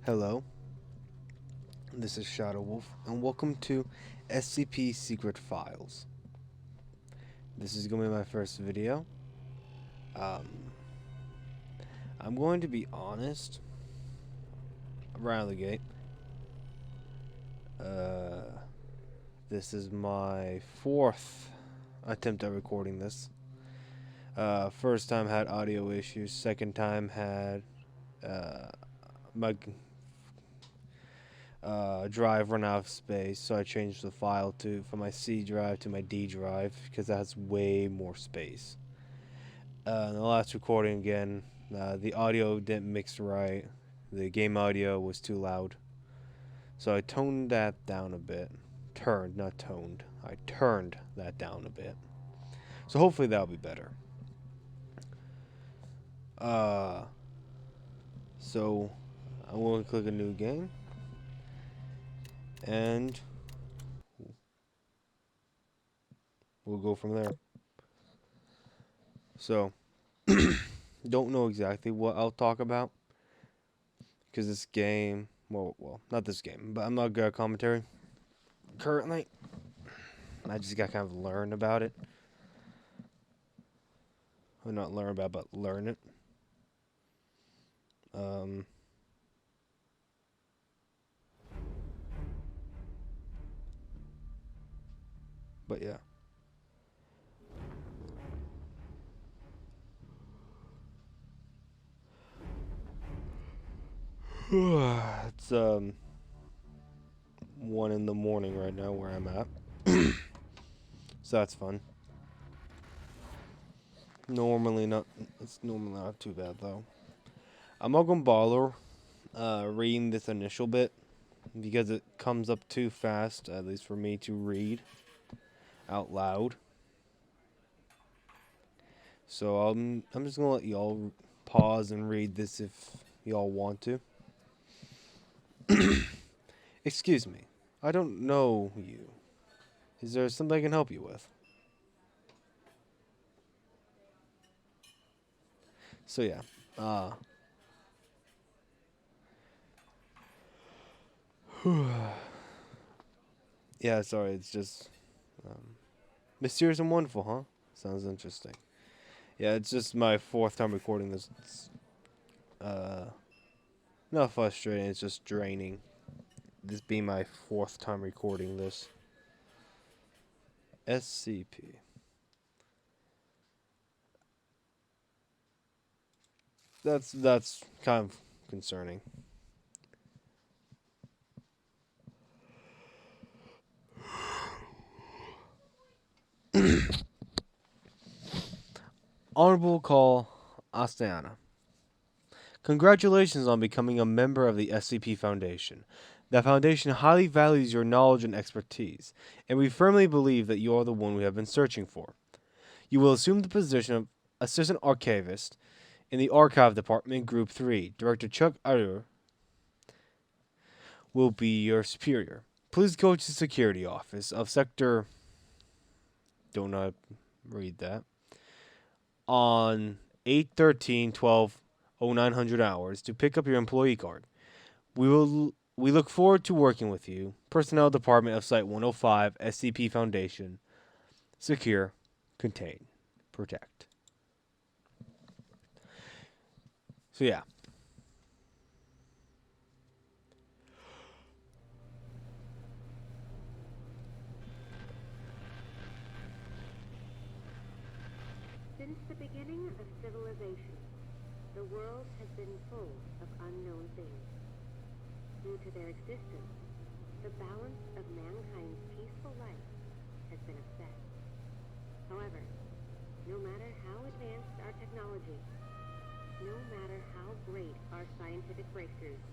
Hello, this is Shadow Wolf, and welcome to SCP Secret Files. This is going to be my first video. Um, I'm going to be honest, right out of the gate. This is my fourth attempt at recording this. First time had audio issues, second time had my drive run out of space, so I changed the file from my C drive to my D drive because that has way more space. In the last recording again, the audio didn't mix right. The game audio was too loud, so I toned that down a bit. Not toned. I turned that down a bit. So hopefully that'll be better. So I'm going to click a new game, and we'll go from there. So, don't know exactly what I'll talk about, because this game, well, not this game, but I'm not good at commentary currently. I just got kind of learn about it. Well, not learn about, but learn it. But yeah. It's 1 in the morning right now where I'm at. So that's fun. It's normally not too bad though. I'm not gonna bother reading this initial bit because it comes up too fast, at least for me to read out loud. So I'm just gonna let y'all pause and read this if y'all want to. Excuse me, I don't know you. Is there something I can help you with? So yeah, yeah, sorry, it's just mysterious and wonderful, huh? Sounds interesting. Yeah, it's just my fourth time recording this. It's, not frustrating, it's just draining. This being my fourth time recording this. SCP. That's kind of concerning. Honorable Call Astana. Congratulations on becoming a member of the SCP Foundation. The Foundation highly values your knowledge and expertise, and we firmly believe that you are the one we have been searching for. You will assume the position of Assistant Archivist in the Archive Department, Group 3. Director Chuck Utter will be your superior. Please go to the security office of Sector... Do not read that. On 8/13/12/0900 hours to pick up your employee card. We look forward to working with you. Personnel Department of Site 105, SCP Foundation. Secure, contain, protect. So yeah. Since the beginning of civilization, the world has been full of unknown things. Due to their existence, the balance of mankind's peaceful life has been upset. However, no matter how advanced our technology, no matter how great our scientific breakthroughs,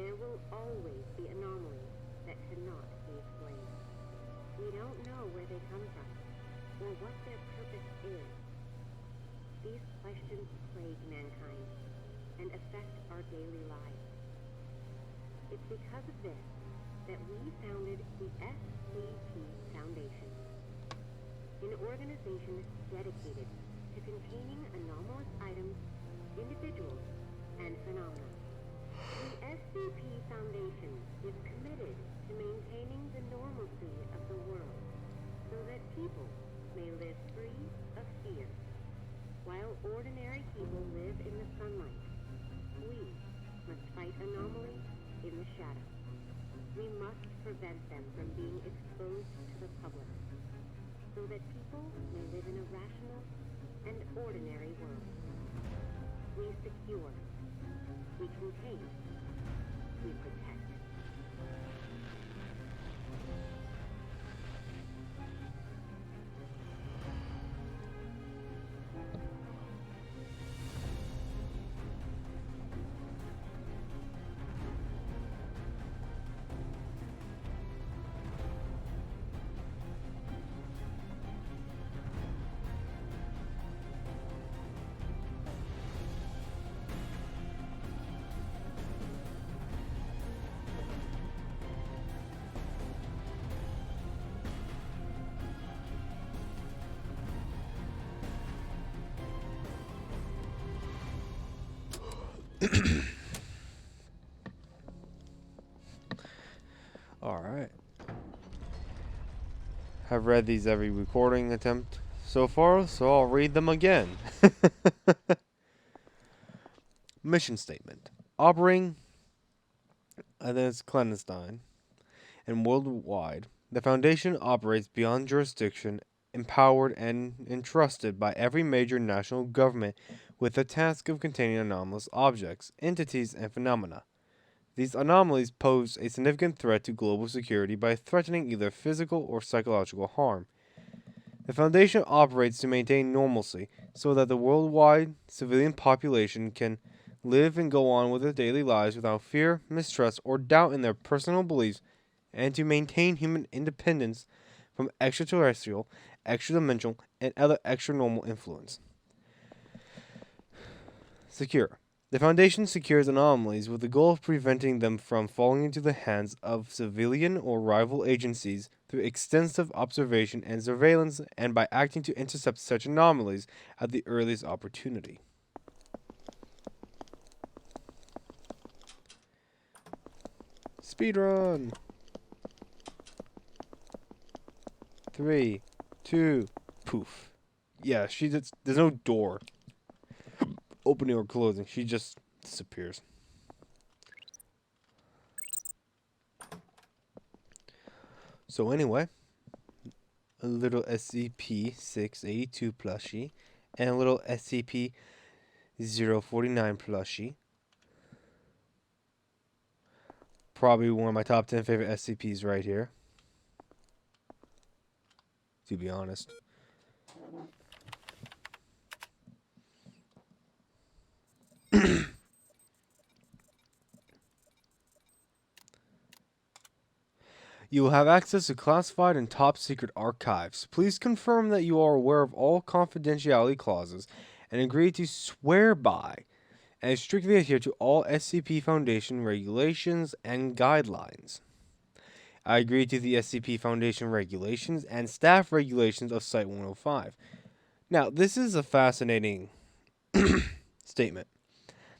there will always be anomalies that cannot be explained. We don't know where they come from, or what their purpose is. These questions plague mankind and affect our daily lives. It's because of this that we founded the SCP Foundation, an organization dedicated to containing anomalous items, individuals, and phenomena. The SCP Foundation is committed to maintaining the normalcy of the world so that people may live free of fear. While ordinary people live in the sunlight, we must fight anomalies in the shadows. We must prevent them from being exposed to the public so that people may live in a rational and ordinary world. We secure, we contain, we protect. Alright. I've read these every recording attempt so far, so I'll read them again. Mission statement. Operating, and then it's clandestine, and worldwide, the Foundation operates beyond jurisdiction, empowered and entrusted by every major national government with the task of containing anomalous objects, entities, and phenomena. These anomalies pose a significant threat to global security by threatening either physical or psychological harm. The Foundation operates to maintain normalcy so that the worldwide civilian population can live and go on with their daily lives without fear, mistrust, or doubt in their personal beliefs, and to maintain human independence from extraterrestrial, extra-dimensional, and other extra-normal influence. Secure. The Foundation secures anomalies with the goal of preventing them from falling into the hands of civilian or rival agencies through extensive observation and surveillance, and by acting to intercept such anomalies at the earliest opportunity. Speedrun! 3, 2, poof. Yeah, there's no door opening or closing. She just disappears. So anyway, a little SCP-682 plushie and a little SCP-049 plushie. Probably one of my top 10 favorite SCPs right here, to be honest. You will have access to classified and top secret archives. Please confirm that you are aware of all confidentiality clauses and agree to swear by and strictly adhere to all SCP Foundation regulations and guidelines. I agree to the SCP Foundation regulations and staff regulations of Site-105. Now, this is a fascinating statement.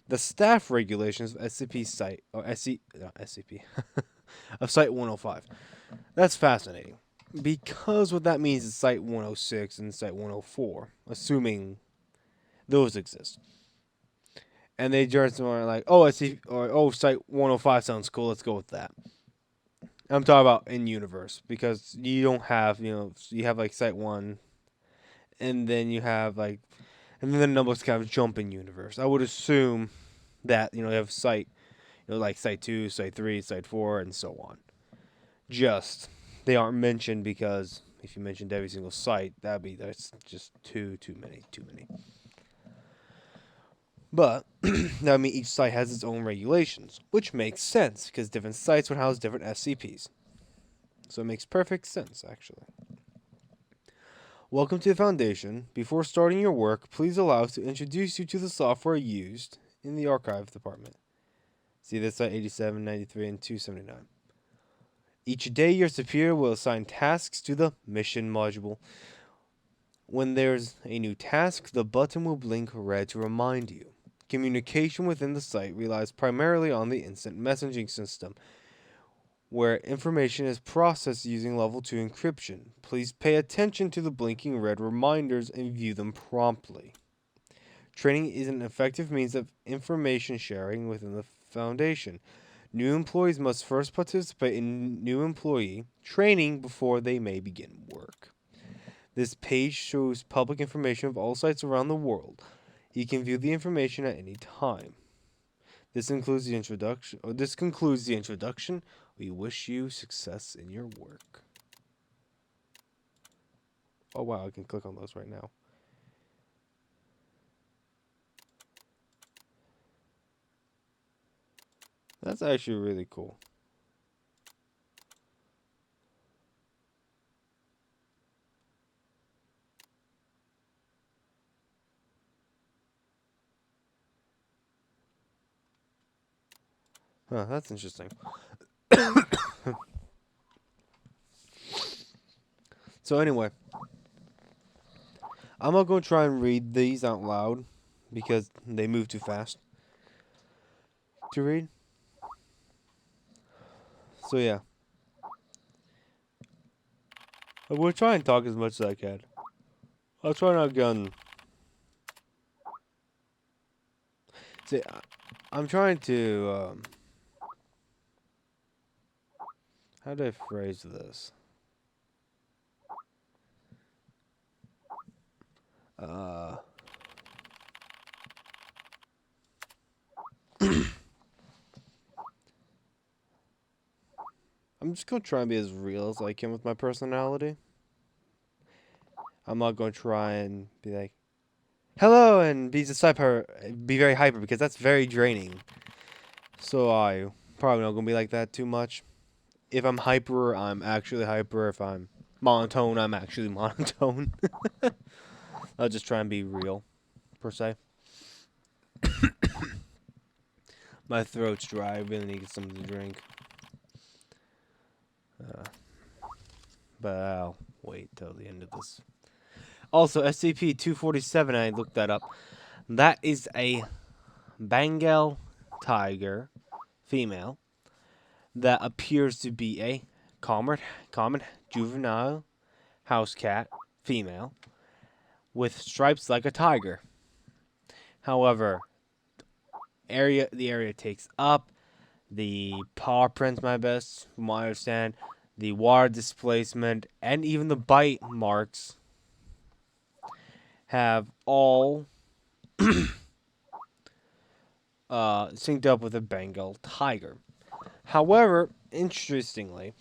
The staff regulations of SCP Site, or SCP, of Site-105. That's fascinating, because what that means is Site-106 and Site-104, assuming those exist. And they just are like, oh, Site-105 sounds cool, let's go with that. I'm talking about in universe, because you don't have, you have like Site-1, and then you have like, and then the numbers kind of jump in universe. I would assume that, you have Site, like Site-2, Site-3, Site-4, and so on. Just, they aren't mentioned because if you mentioned every single site, that's just too many. But, that means each site has its own regulations, which makes sense, because different sites would house different SCPs. So it makes perfect sense, actually. Welcome to the Foundation. Before starting your work, please allow us to introduce you to the software used in the archive department. See this at 87, 93, and 279. Each day, your superior will assign tasks to the mission module. When there's a new task, the button will blink red to remind you. Communication within the site relies primarily on the instant messaging system, where information is processed using level 2 encryption. Please pay attention to the blinking red reminders and view them promptly. Training is an effective means of information sharing within the Foundation. New employees must first participate in new employee training before they may begin work. This page shows public information of all sites around the world. You can view the information at any time. This concludes the introduction. We wish you success in your work. Oh wow, I can click on those right now. That's actually really cool. Huh, that's interesting. So anyway, I'm not going to try and read these out loud because they move too fast to read. So yeah. I will try and talk as much as I can. I'll try not gun. See, I'm trying to, how do I phrase this? I'm just going to try and be as real as I can with my personality. I'm not going to try and be like, hello, and be very hyper, because that's very draining. So I probably not going to be like that too much. If I'm hyper, I'm actually hyper. If I'm monotone, I'm actually monotone. I'll just try and be real, per se. My throat's dry. I really need something to drink. But I'll wait till the end of this. Also, SCP-247, I looked that up. That is a Bengal tiger, female, that appears to be a common juvenile house cat, female, with stripes like a tiger. However, the area takes up, the paw prints, my best, from what I understand, the water displacement, and even the bite marks have all synced up with a Bengal tiger. However, interestingly,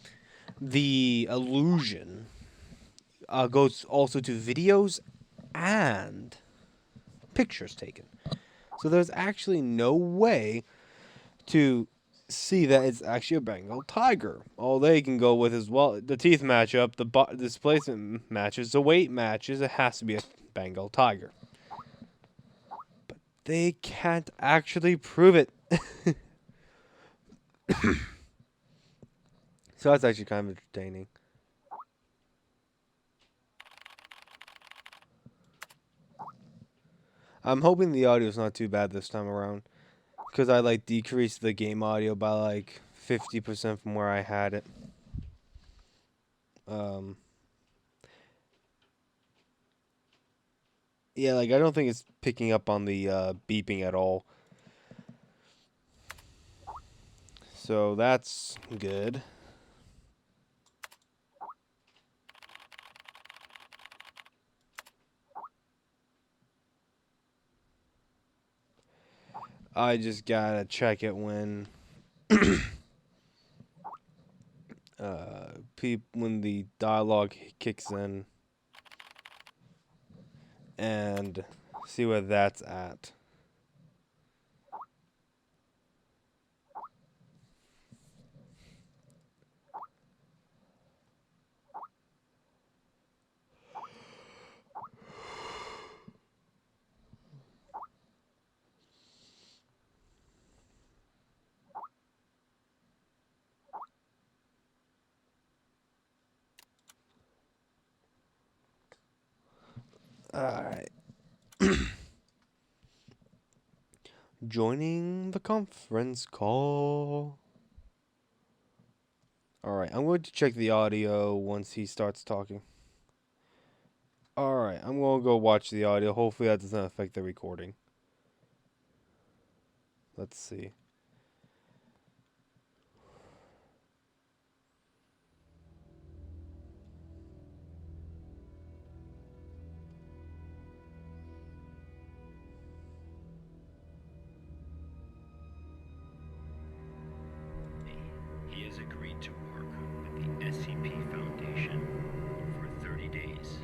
the illusion goes also to videos and pictures taken. So there's actually no way to see that it's actually a Bengal tiger. All they can go with is, well, the teeth match up, the displacement matches, the weight matches. It has to be a Bengal tiger. But they can't actually prove it. So that's actually kind of entertaining. I'm hoping the audio is not too bad this time around, because I decreased the game audio by 50% from where I had it. Yeah, I don't think it's picking up on the beeping at all. So that's good. I just gotta check it when when the dialogue kicks in and see where that's at. Alright. Joining the conference call. Alright, I'm going to check the audio once he starts talking. Alright, I'm going to go watch the audio. Hopefully that doesn't affect the recording. Let's see. He has agreed to work with the SCP Foundation for 30 days.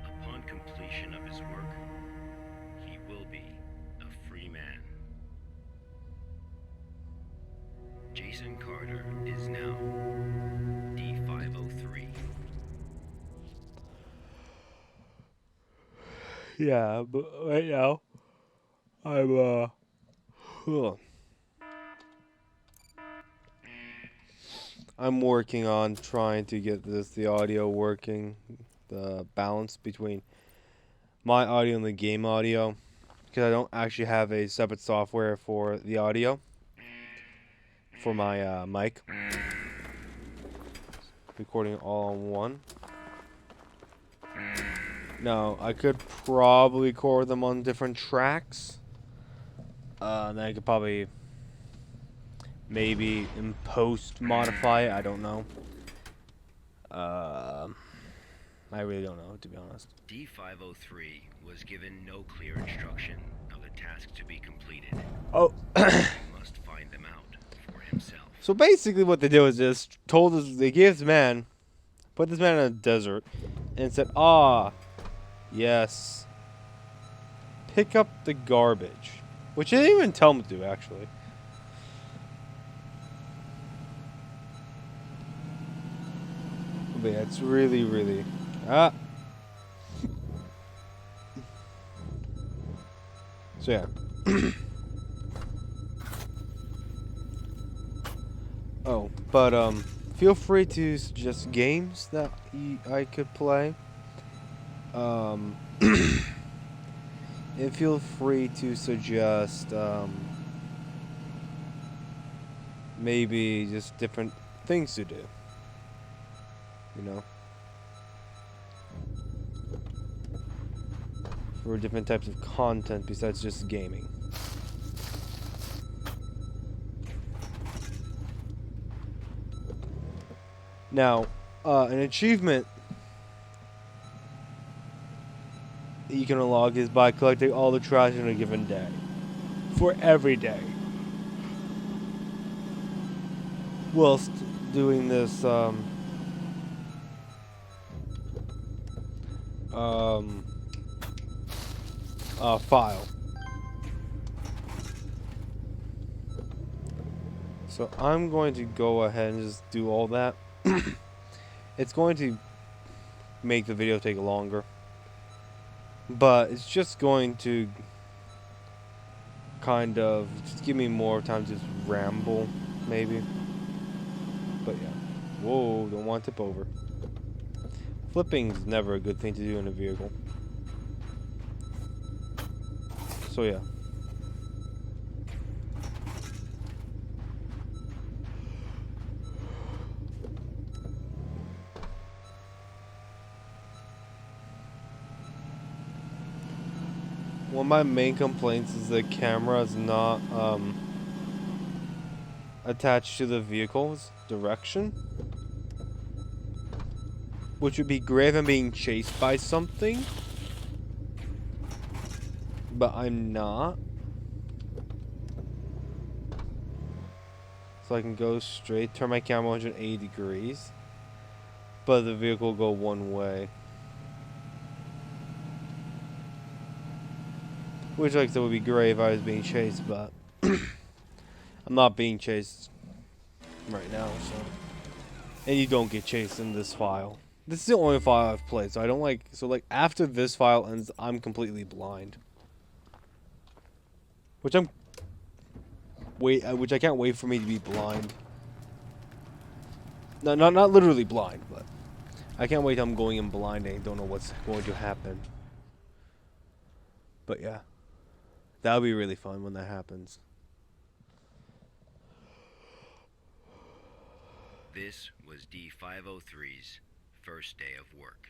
Upon completion of his work, he will be a free man. Jason Carter is now D503. Yeah, but right now, I'm, ugh. I'm working on trying to get the audio working, the balance between my audio and the game audio, because I don't actually have a separate software for the audio for my mic. Recording all on one. Now, I could probably record them on different tracks. Then I could probably maybe in post modify it. I don't know. I really don't know, to be honest. D503 was given no clear instruction of the task to be completed. Oh. He must find them out for himself. So basically what they did was just told us, they gave this man, put this man in a desert, and said, yes, pick up the garbage. Which they didn't even tell him to do, actually. But yeah, it's really, really... So yeah. Oh, but feel free to suggest games that I could play. And feel free to suggest maybe just different things to do. You know? For different types of content besides just gaming. Now, an achievement you can unlock is by collecting all the trash in a given day. For every day. Whilst doing this, file. So I'm going to go ahead and just do all that. It's going to make the video take longer, but it's just going to kind of just give me more time to just ramble, maybe. But yeah. Whoa, don't want to tip over. Flipping is never a good thing to do in a vehicle. So yeah. One of my main complaints is the camera is not attached to the vehicle's direction, which would be great if I'm being chased by something, but I'm not. So I can go straight, turn my camera 180 degrees, but the vehicle will go one way. Which, like I said, would be great if I was being chased, but I'm not being chased right now, so. And you don't get chased in this file. This is the only file I've played, so I don't like. So, like, after this file ends, I'm completely blind. Which which I can't wait for me to be blind. No, not literally blind, but I can't wait till I'm going in blind and don't know what's going to happen. But yeah, that'll be really fun when that happens. This was D503's first day of work.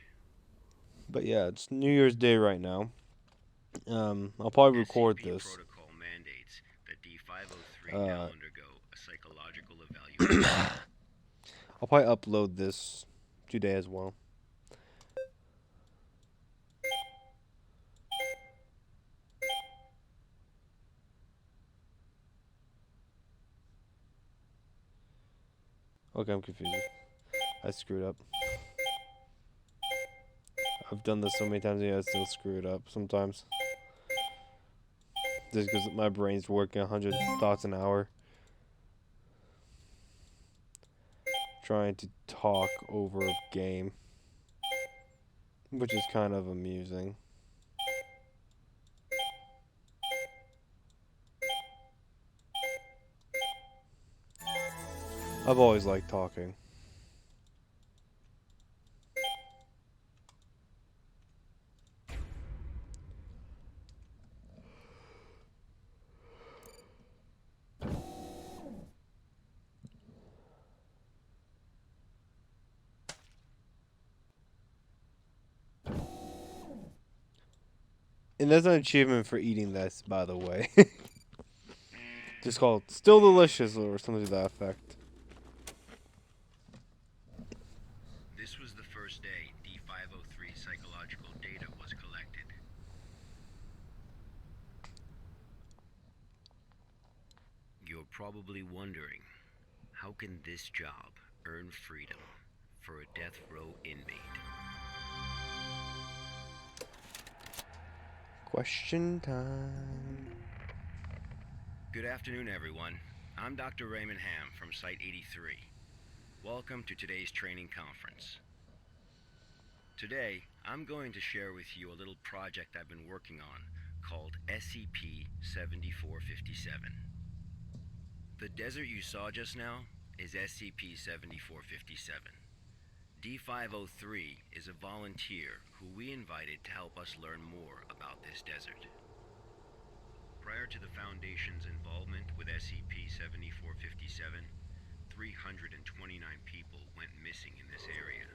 But yeah, it's New Year's Day right now. I'll probably record SCP this. protocol mandates that D503 Uh, now undergo a psychological evaluation. I'll probably upload this today as well. Okay, I'm confused. I screwed up. I've done this so many times, and I still screw it up sometimes. Just because my brain's working 100 thoughts an hour. Trying to talk over a game. Which is kind of amusing. I've always liked talking. And there's an achievement for eating this, by the way. Just called Still Delicious or something to that effect. This was the first day D503 psychological data was collected. You're probably wondering, how can this job earn freedom for a death row inmate? Question time. Good afternoon, everyone. I'm Dr. Raymond Ham from Site 83. Welcome to today's training conference. Today, I'm going to share with you a little project I've been working on called SCP-7457. The desert you saw just now is SCP-7457. D503 is a volunteer who we invited to help us learn more about this desert. Prior to the Foundation's involvement with SCP-7457, 329 people went missing in this area.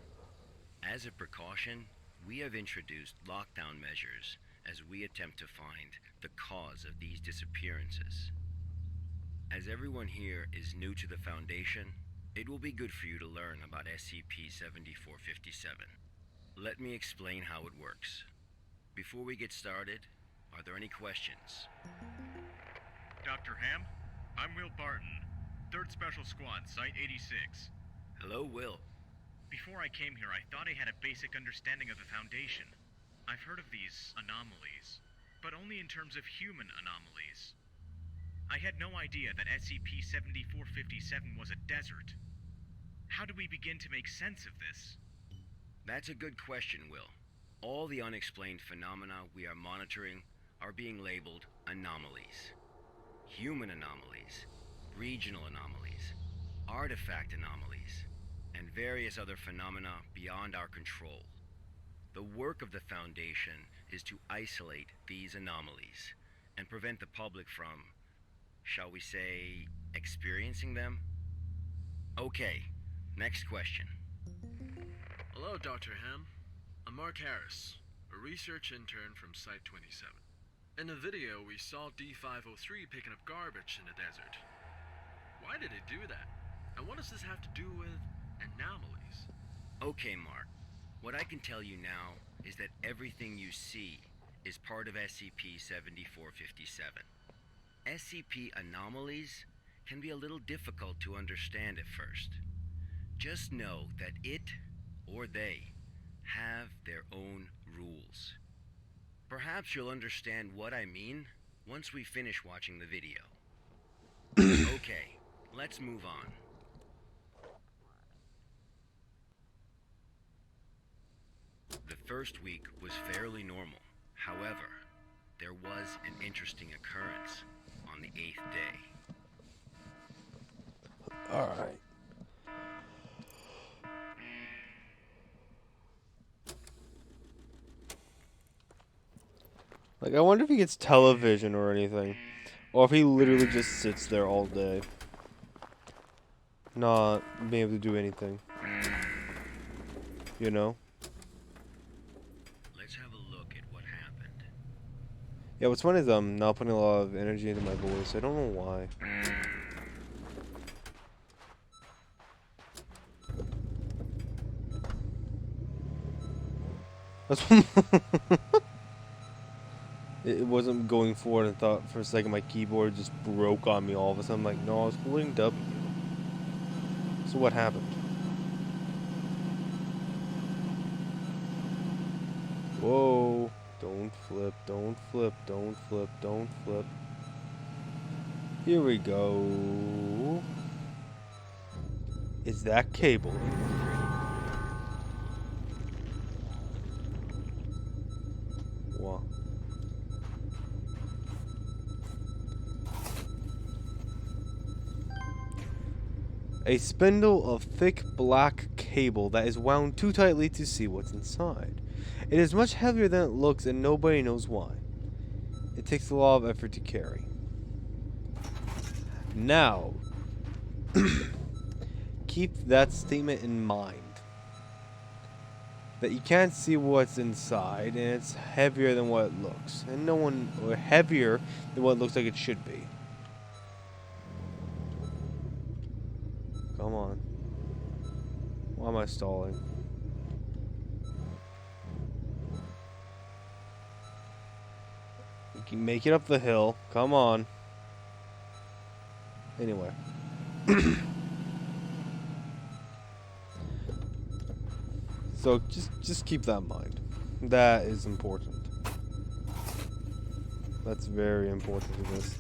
As a precaution, we have introduced lockdown measures as we attempt to find the cause of these disappearances. As everyone here is new to the Foundation, it will be good for you to learn about SCP-7457. Let me explain how it works. Before we get started, are there any questions? Dr. Ham, I'm Will Barton, 3rd Special Squad, Site 86. Hello, Will. Before I came here, I thought I had a basic understanding of the Foundation. I've heard of these anomalies, but only in terms of human anomalies. I had no idea that SCP-7457 was a desert. How do we begin to make sense of this? That's a good question, Will. All the unexplained phenomena we are monitoring are being labeled anomalies. Human anomalies, regional anomalies, artifact anomalies, and various other phenomena beyond our control. The work of the Foundation is to isolate these anomalies and prevent the public from, shall we say, experiencing them? Okay, next question. Hello, Dr. Ham. I'm Mark Harris, a research intern from Site 27. In the video, we saw D503 picking up garbage in the desert. Why did it do that? And what does this have to do with anomalies? Okay, Mark. What I can tell you now is that everything you see is part of SCP-7457. SCP anomalies can be a little difficult to understand at first. Just know that it, or they, have their own rules. Perhaps you'll understand what I mean once we finish watching the video. Okay, let's move on. The first week was fairly normal. However, there was an interesting occurrence on the 8th day. Alright. Like, I wonder if he gets television or anything. Or if he literally just sits there all day. Not being able to do anything. You know? Let's have a look at what happened. Yeah, what's funny is I'm not putting a lot of energy into my voice. I don't know why. That's it wasn't going forward and thought for a second my keyboard just broke on me all of a sudden. I'm like, no, I was holding W. So what happened? Whoa. Don't flip, don't flip, don't flip, don't flip. Here we go. Is that cable? Wow. A spindle of thick black cable that is wound too tightly to see what's inside. It is much heavier than it looks and nobody knows why. It takes a lot of effort to carry. Now, keep that statement in mind. That you can't see what's inside and it's heavier than what it looks. And no one, or heavier than what it looks like it should be. Come on. Why am I stalling? You can make it up the hill. Come on. Anyway. So just keep that in mind. That is important. That's very important to this.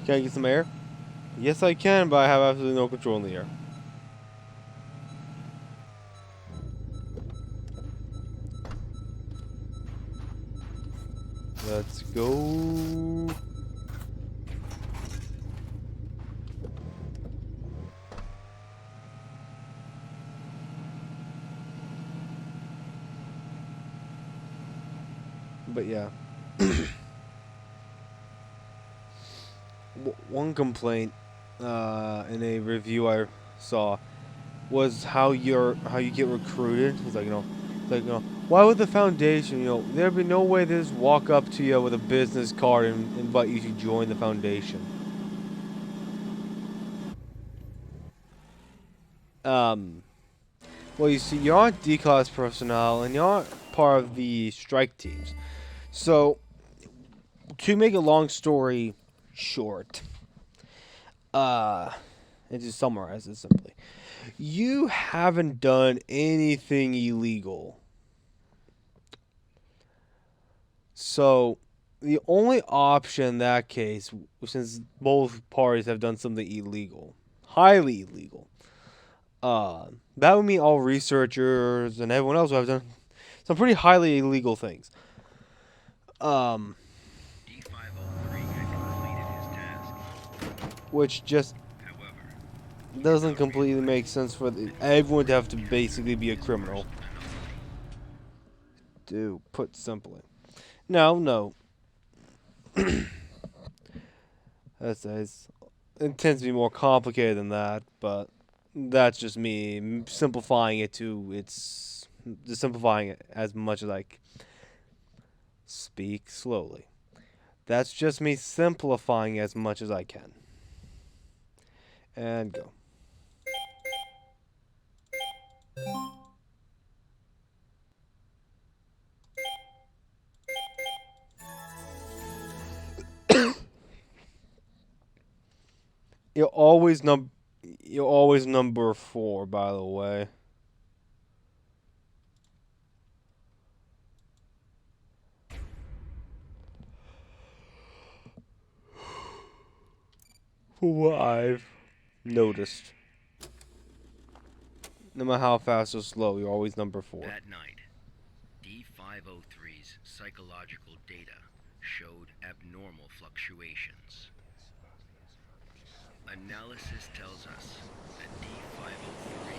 Can I get some air? Yes, I can, but I have absolutely no control in the air. Let's go. But yeah. One complaint in a review I saw was how you get recruited. It's like, why would the Foundation, there'd be no way they just walk up to you with a business card and invite you to join the Foundation. Well, you see, you aren't D-class personnel and you aren't part of the strike teams. So, to make a long story short, and to summarize it simply, you haven't done anything illegal. So, the only option in that case, since both parties have done something illegal, highly illegal, that would mean all researchers and everyone else who have done some pretty highly illegal things. D503 had completed his task. Which just However, doesn't completely make sense for everyone to have to basically be a criminal. To put simply. No. It tends to be more complicated than that, but that's just me simplifying it simplifying it as much as I speak slowly. That's just me simplifying as much as I can. And go. You're always number 4, by the way. For what I've noticed. No matter how fast or slow, you're always number 4. that night, D503's psychological data showed abnormal fluctuations. Analysis tells us that D503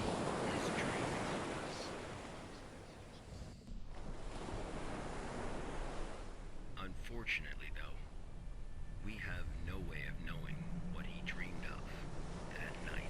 is dreaming. Unfortunately, though, we have no way of knowing what he dreamed of that night.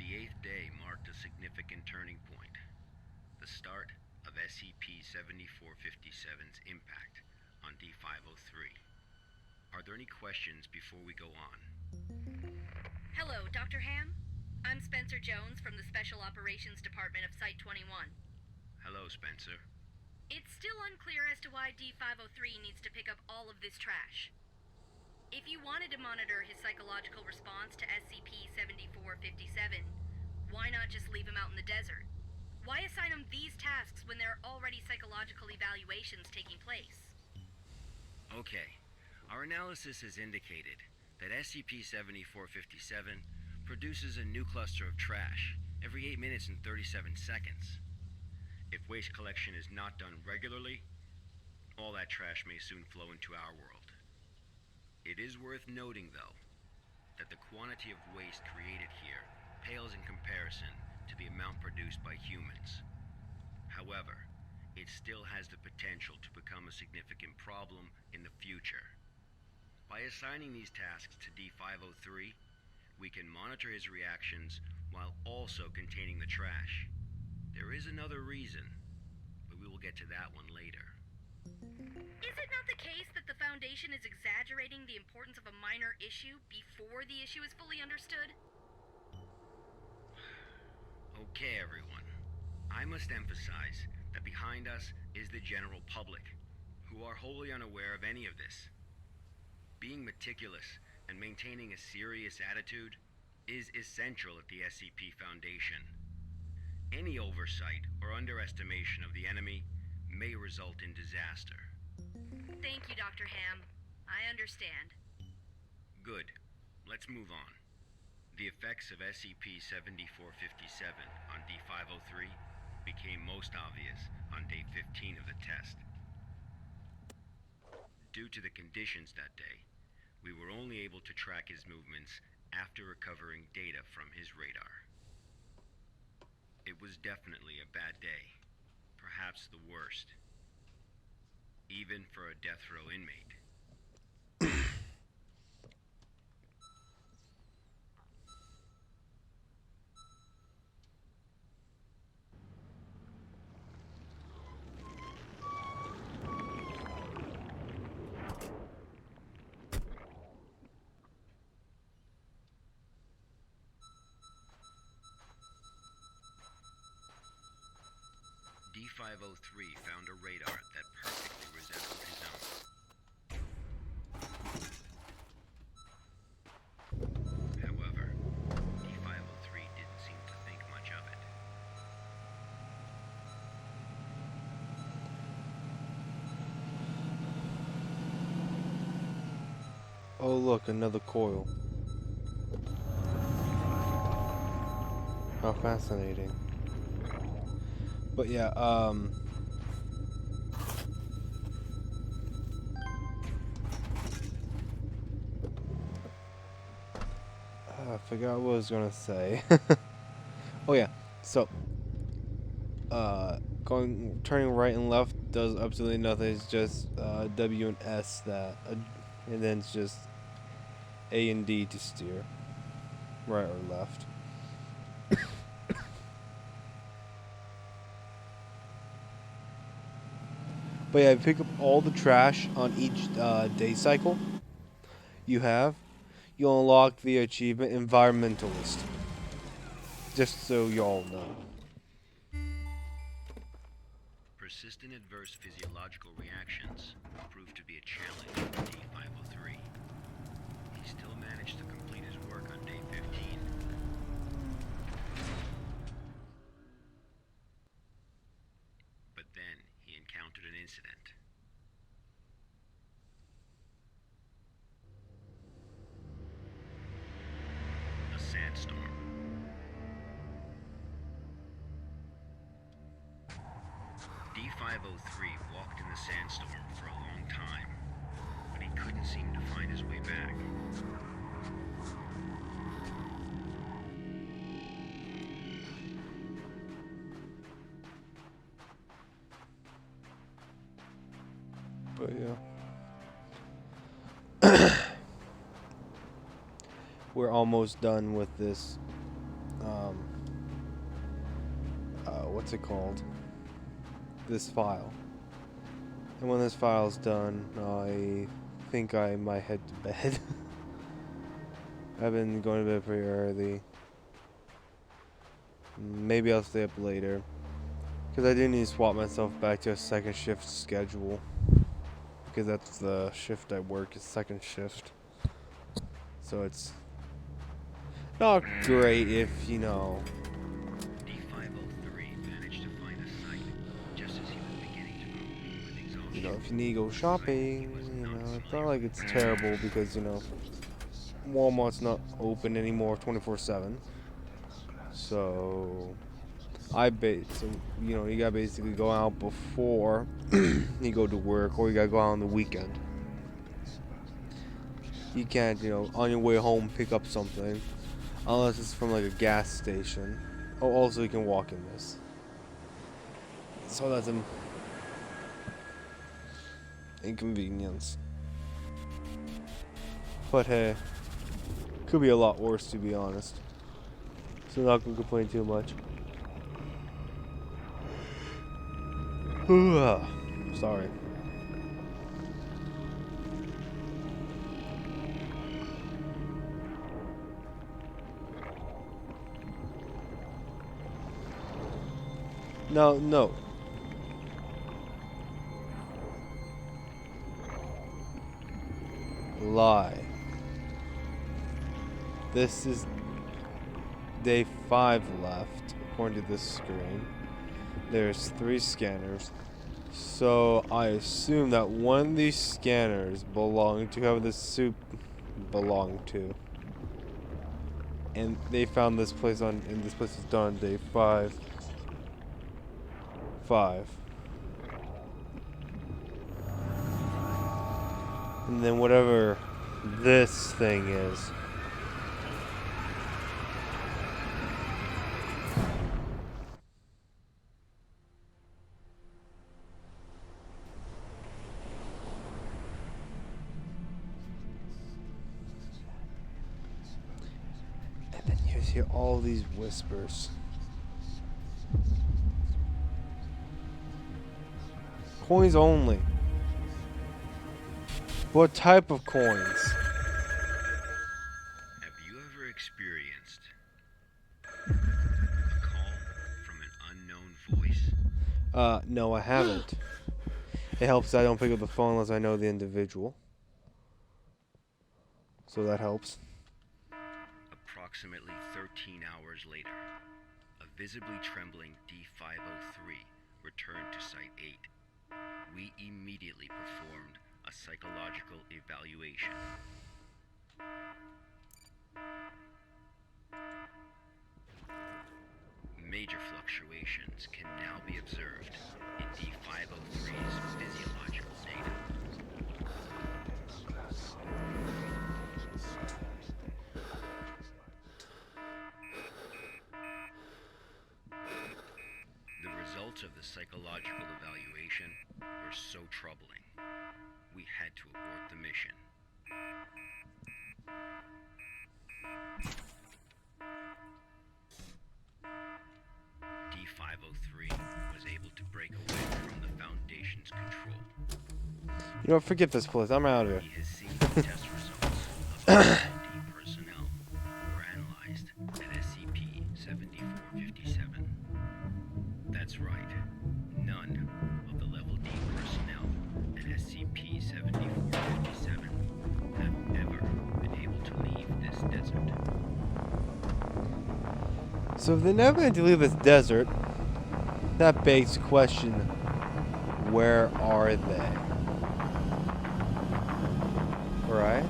The 8th day marked a significant turning point, the start of SCP-7457's impact on D503. Are there any questions before we go on? Hello, Dr. Ham. I'm Spencer Jones from the Special Operations Department of Site-21. Hello, Spencer. It's still unclear as to why D503 needs to pick up all of this trash. If you wanted to monitor his psychological response to SCP-7457, why not just leave him out in the desert? Why assign him these tasks when there are already psychological evaluations taking place? Okay, our analysis has indicated that SCP-7457 produces a new cluster of trash every 8 minutes and 37 seconds. If waste collection is not done regularly, all that trash may soon flow into our world. It is worth noting, though, that the quantity of waste created here pales in comparison to the amount produced by humans. However, it still has the potential to become a significant problem in the future. By assigning these tasks to D503, we can monitor his reactions while also containing the trash. There is another reason, but we will get to that one later. Is it not the case that the Foundation is exaggerating the importance of a minor issue before the issue is fully understood? Okay, everyone. I must emphasize that behind us is the general public, who are wholly unaware of any of this. Being meticulous and maintaining a serious attitude is essential at the SCP Foundation. Any oversight or underestimation of the enemy may result in disaster. Thank you, Dr. Ham. I understand. Good. Let's move on. The effects of SCP-7457 on D503 became most obvious on day 15 of the test. Due to the conditions that day, we were only able to track his movements after recovering data from his radar. It was definitely a bad day, perhaps the worst, even for a death row inmate. D503 found a radar that perfectly resembled his own. However, D503 didn't seem to think much of it. Oh look, another coil. How fascinating. But yeah, I forgot what I was gonna say. Oh yeah, so turning right and left does absolutely nothing. It's just W and S that, and then it's just A and D to steer, right or left. But yeah, pick up all the trash on each day cycle you have. You'll unlock the achievement Environmentalist. Just so y'all know. Persistent adverse physiological reactions proved to be a challenge for D503. He still managed to complete his work on day 15. But then he encountered an incident. A sandstorm. D503 walked in the sandstorm for a long time, but he couldn't seem to find his way back. But yeah. We're almost done with this. What's it called? This file. And when this file's done, I think I might head to bed. I've been going to bed pretty early. Maybe I'll stay up later. Because I do need to swap myself back to a second shift schedule. Because that's the shift I work, is second shift. So it's not great if, you know... D503 managed to find a site just as he was beginning to grow weak with exhaustion. You know, if you need to go shopping, you know, it's not like it's terrible because, you know, Walmart's not open anymore 24/7. So, you know, you gotta basically go out before you go to work, or you gotta go out on the weekend. You can't, you know, on your way home pick up something unless it's from like a gas station. Oh, also you can walk in this. So that's an inconvenience. But hey, could be a lot worse to be honest. So I'm not gonna complain too much. Sorry. No. Lie. This is day 5 left, according to this screen. There's 3 scanners. So I assume that one of these scanners belonged to whoever this soup belonged to. And they found this place and this place is done on day 5. And then whatever this thing is. And then you hear all these whispers. Coins only. What type of coins? Have you ever experienced a call from an unknown voice? No, I haven't. It helps I don't pick up the phone unless I know the individual. So that helps. Approximately 13 hours later, a visibly trembling D503 returned to Site 8. We immediately performed a psychological evaluation. Major fluctuations can now be observed in D503's physiological data. The results of the psychological evaluation were so troubling, we had to abort the mission. D503 D503 was able to break away from the Foundation's control. You know what, forget this place. I'm out of here. He has seen the test results of Level D personnel who were analyzed at SCP-7457. That's right. None of the Level D personnel at SCP-7457 have ever been able to leave this desert. So if they never had to leave this desert, that begs the question, where are they? Right?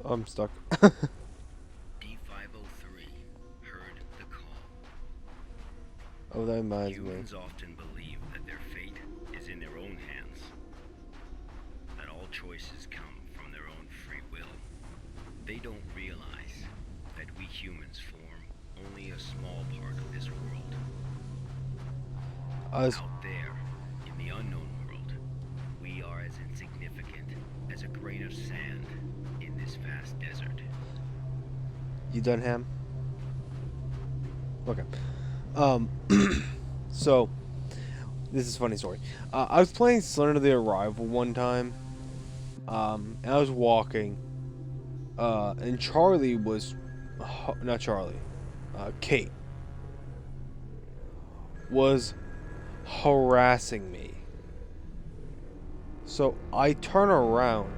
I'm stuck. D503 heard the call. Oh, that reminds me. Humans often believe that their fate is in their own hands, that all choices come from their own free will. They don't realize that we humans form only a small part of this world. Out there, in the unknown world, we are as insignificant as a grain of sand in this vast desert. You done, Ham? Okay. So, this is a funny story. I was playing Slender the Arrival one time, and I was walking, and Charlie was, not Charlie, Kate, was harassing me. So, I turn around.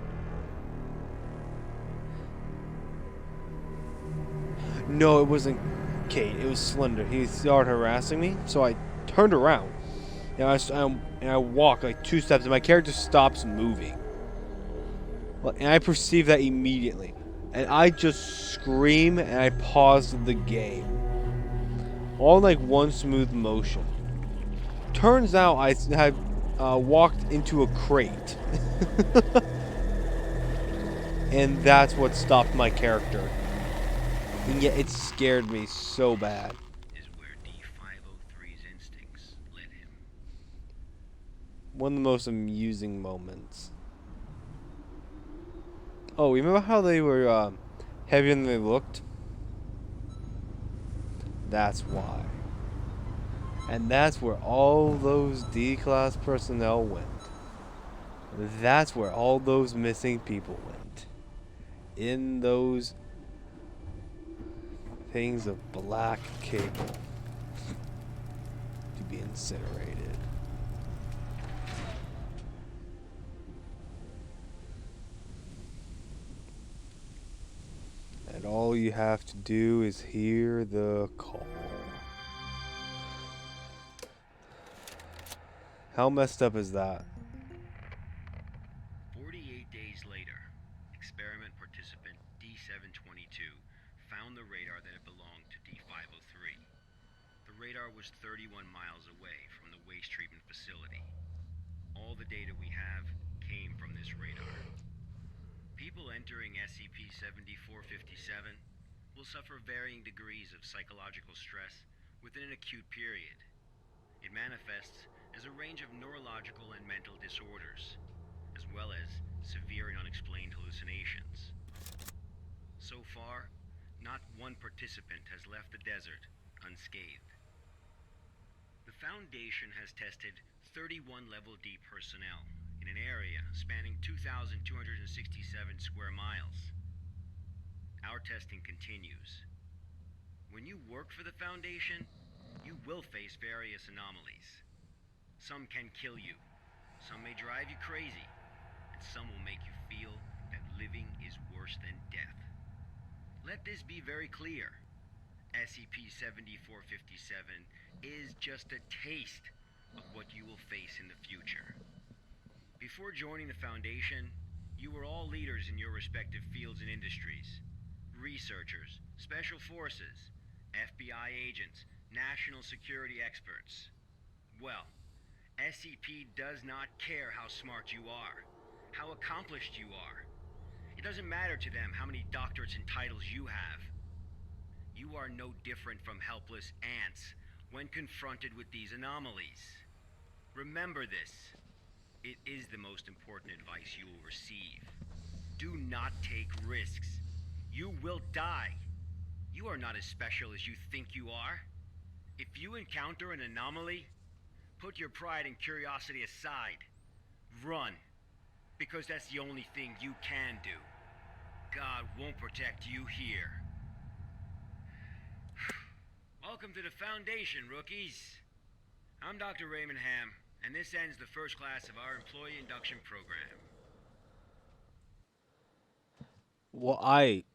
No, it wasn't Kate. It was Slender. He started harassing me, so I turned around. And I walk like 2 steps, and my character stops moving. And I perceive that immediately. And I just scream, and I pause the game. All in like one smooth motion. Turns out I had walked into a crate. And that's what stopped my character. And yet it scared me so bad. Is where D503's instincts led him. One of the most amusing moments. Oh, remember how they were heavier than they looked? That's why. And that's where all those D-class personnel went. That's where all those missing people went. In those things of black cable to be incinerated. And all you have to do is hear the call. How messed up is that? 48 days later, experiment participant D722 found the radar that had belonged to D503. The radar was 31 miles away from the waste treatment facility. All the data we have came from this radar. People entering SCP-7457 will suffer varying degrees of psychological stress within an acute period. It manifests as a range of neurological and mental disorders, as well as severe and unexplained hallucinations. So far, not one participant has left the desert unscathed. The Foundation has tested 31 Level D personnel in an area spanning 2,267 square miles. Our testing continues. When you work for the Foundation, you will face various anomalies. Some can kill you, some may drive you crazy, and some will make you feel that living is worse than death. Let this be very clear. SCP-7457 is just a taste of what you will face in the future. Before joining the Foundation, you were all leaders in your respective fields and industries. researchers, special forces, FBI agents, national security experts. Well, SCP does not care how smart you are, how accomplished you are. It doesn't matter to them how many doctorates and titles you have. You are no different from helpless ants when confronted with these anomalies. Remember this. It is the most important advice you will receive. Do not take risks. You will die. You are not as special as you think you are. If you encounter an anomaly, put your pride and curiosity aside. Run. Because that's the only thing you can do. God won't protect you here. Welcome to the Foundation, rookies. I'm Dr. Raymond Ham, and this ends the first class of our employee induction program. What I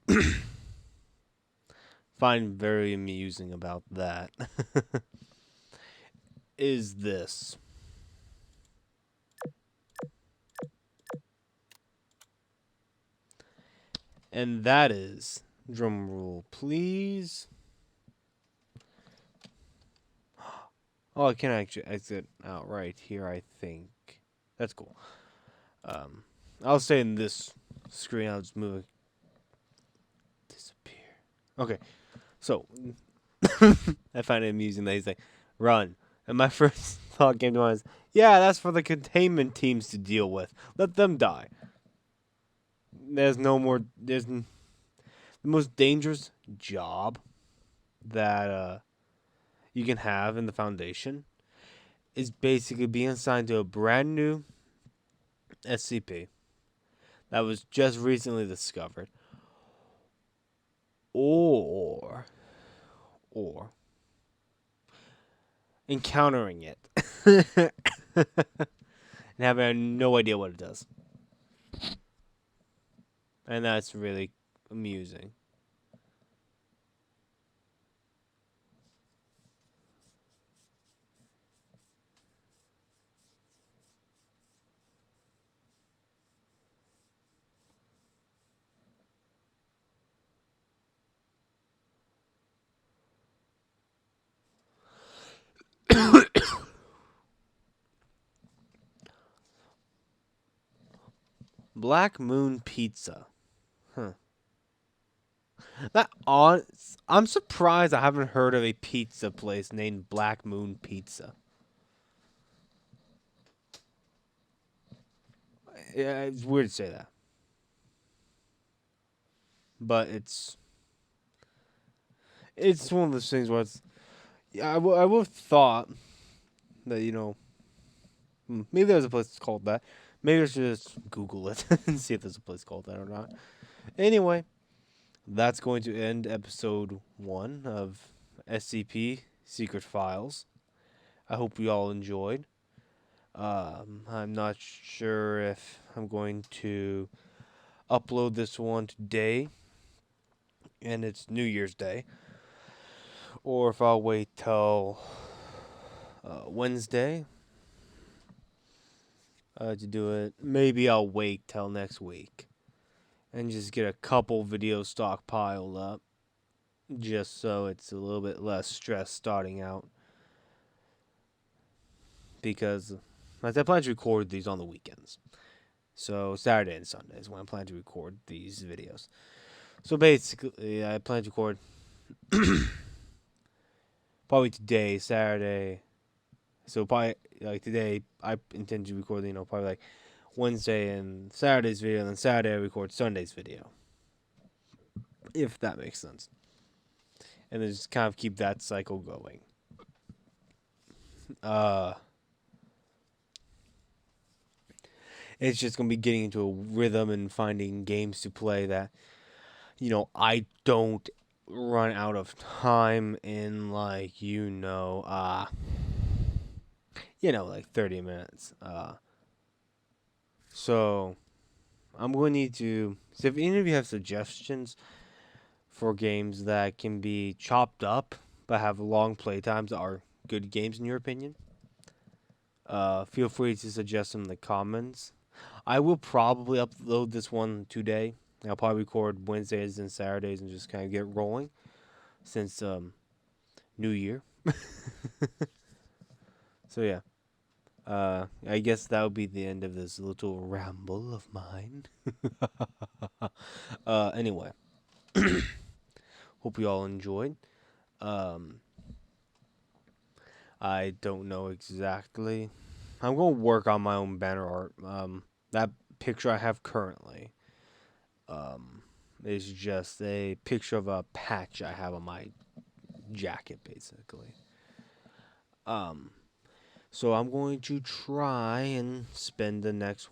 find very amusing about that is this. And that is, drum roll, please. Oh, I can actually exit out right here, I think. That's cool. I'll stay in this screen. I'll just move it. Disappear. Okay. So, I find it amusing that he's like, run. And my first thought came to mind is, yeah, that's for the containment teams to deal with. Let them die. There's the most dangerous job that you can have in the Foundation is basically being assigned to a brand new SCP that was just recently discovered, or encountering it and having no idea what it does. And that's really amusing. Black Moon Pizza. Huh. I'm surprised I haven't heard of a pizza place named Black Moon Pizza. Yeah, it's weird to say that. But it's one of those things where it's, yeah, I would have thought that, maybe there's a place called that. Maybe I should just Google it and see if there's a place called that or not. Anyway, that's going to end episode 1 of SCP Secret Files. I hope you all enjoyed. I'm not sure if I'm going to upload this one today, and it's New Year's Day, or if I'll wait till Wednesday to do it. Maybe I'll wait till next week and just get a couple videos stockpiled up, just so it's a little bit less stress starting out. Because I plan to record these on the weekends. So Saturday and Sunday is when I plan to record these videos. So basically, I plan to record probably today, Saturday. So probably like today, I intend to record, probably like Wednesday and Saturday's video, and then Saturday I record Sunday's video. If that makes sense. And then just kind of keep that cycle going. It's just going to be getting into a rhythm and finding games to play that, I don't run out of time in, like 30 minutes. So, I'm going to need to... So, if any of you have suggestions for games that can be chopped up but have long playtimes that are good games in your opinion, feel free to suggest them in the comments. I will probably upload this one today, I'll probably record Wednesdays and Saturdays and just kind of get rolling since New Year. So yeah, I guess that would be the end of this little ramble of mine. Anyway, hope you all enjoyed. Um, I don't know exactly. I'm gonna work on my own banner art. That picture I have currently, is just a picture of a patch I have on my jacket, basically. So I'm going to try and spend the next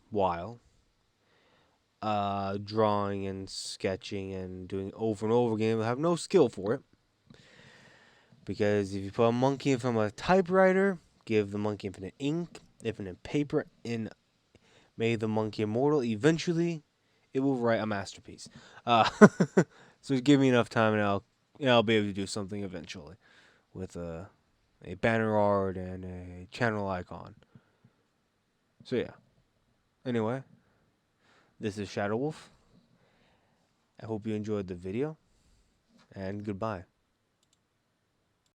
while, drawing and sketching and doing over and over again. I have no skill for it. Because if you put a monkey in front of a typewriter, give the monkey infinite ink, infinite paper, and made the monkey immortal, eventually it will write a masterpiece. So give me enough time and I'll be able to do something eventually with a banner art and a channel icon. So yeah. Anyway, this is Shadow Wolf. I hope you enjoyed the video, and goodbye.